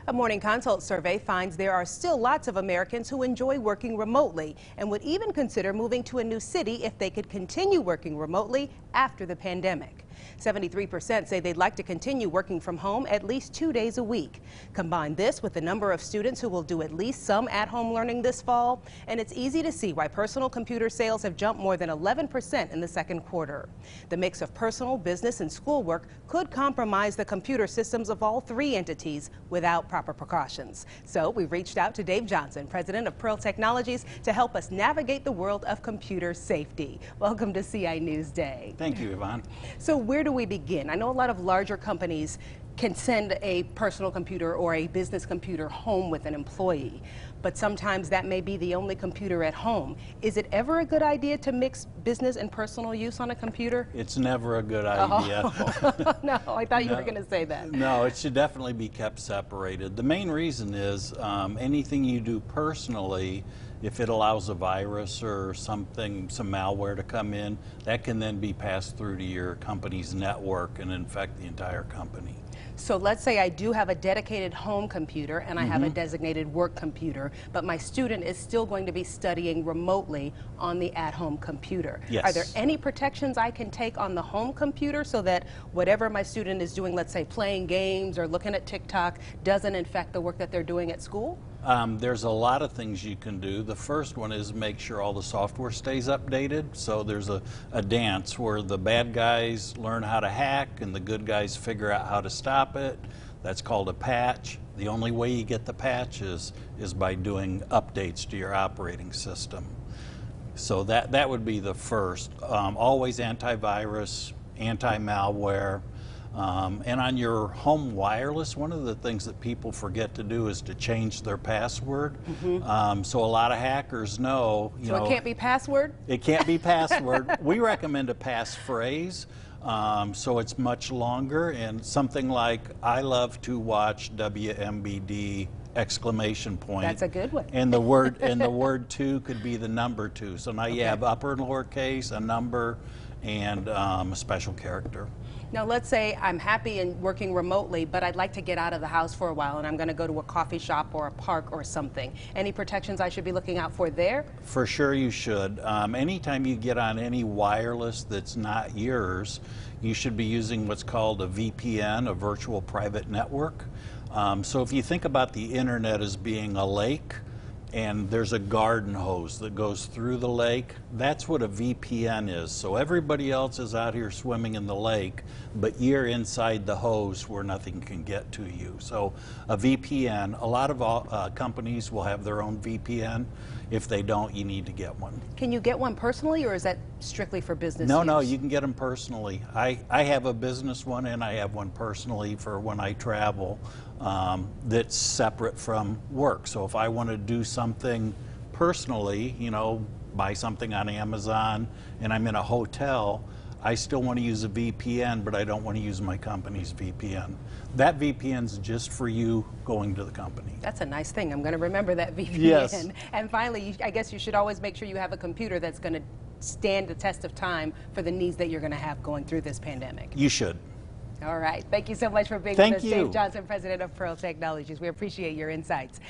A Morning Consult survey finds there are still lots of Americans who enjoy working remotely and would even consider moving to a new city if they could continue working remotely after the pandemic. 73% say they'd like to continue working from home at least 2 days a week. Combine this with the number of students who will do at least some at-home learning this fall, and it's easy to see why personal computer sales have jumped more than 11% in the second quarter. The mix of personal, business, and schoolwork could compromise the computer systems of all three entities without proper precautions. So we've reached out to Dave Johnson, president of Pearl Technologies, to help us navigate the world of computer safety. Welcome to CI News Day. Thank you, Yvonne. So where do we begin? I know a lot of larger companies can send a personal computer or a business computer home with an employee, but sometimes that may be the only computer at home. Is it ever a good idea to mix business and personal use on a computer? It's never a good idea. Oh. No, I thought you were going to say that. No, it should definitely be kept separated. The main reason is anything you do personally, if it allows a virus or something, some malware to come in, that can then be passed through to your company's network and infect the entire company. So let's say I do have a dedicated home computer and I have a designated work computer, but my student is still going to be studying remotely on the at-home computer. Yes. Are there any protections I can take on the home computer so that whatever my student is doing, let's say playing games or looking at TikTok, doesn't infect the work that they're doing at school? There's a lot of things you can do. The first one is make sure all the software stays updated. So there's a dance where the bad guys learn how to hack and the good guys figure out how to stop it. That's called a patch. The only way you get the patch is by doing updates to your operating system. So that would be the first. Always antivirus, anti-malware. And on your home wireless, one of the things that people forget to do is to change their password. So a lot of hackers know, So it can't be password? It can't be password. We recommend a passphrase, so it's much longer, and something like, I love to watch WMBD ! That's a good one. And the word two could be the number two. So now you have upper and lower case, a number, and a special character. Now let's say I'm happy in working remotely, but I'd like to get out of the house for a while and I'm going to go to a coffee shop or a park or something. Any protections I should be looking out for there? For sure you should. Anytime you get on any wireless that's not yours, you should be using what's called a VPN, a virtual private network. So if you think about the internet as being a lake, and there's a garden hose that goes through the lake, that's what a VPN is. So everybody else is out here swimming in the lake, but you're inside the hose where nothing can get to you. So a VPN, a lot of companies will have their own VPN. If they don't, you need to get one. Can you get one personally, or is that strictly for business No, use? no, you can get them personally. I have a business one and I have one personally for when I travel. That's separate from work. So if I want to do something personally, buy something on Amazon and I'm in a hotel, I still want to use a VPN, but I don't want to use my company's VPN. That VPN's just for you going to the company. That's a nice thing. I'm going to remember that VPN. Yes. And finally, I guess you should always make sure you have a computer that's going to stand the test of time for the needs that you're going to have going through this pandemic. You should. All right. Thank you so much for being with us. Dave Johnson, president of Pearl Technologies. We appreciate your insights.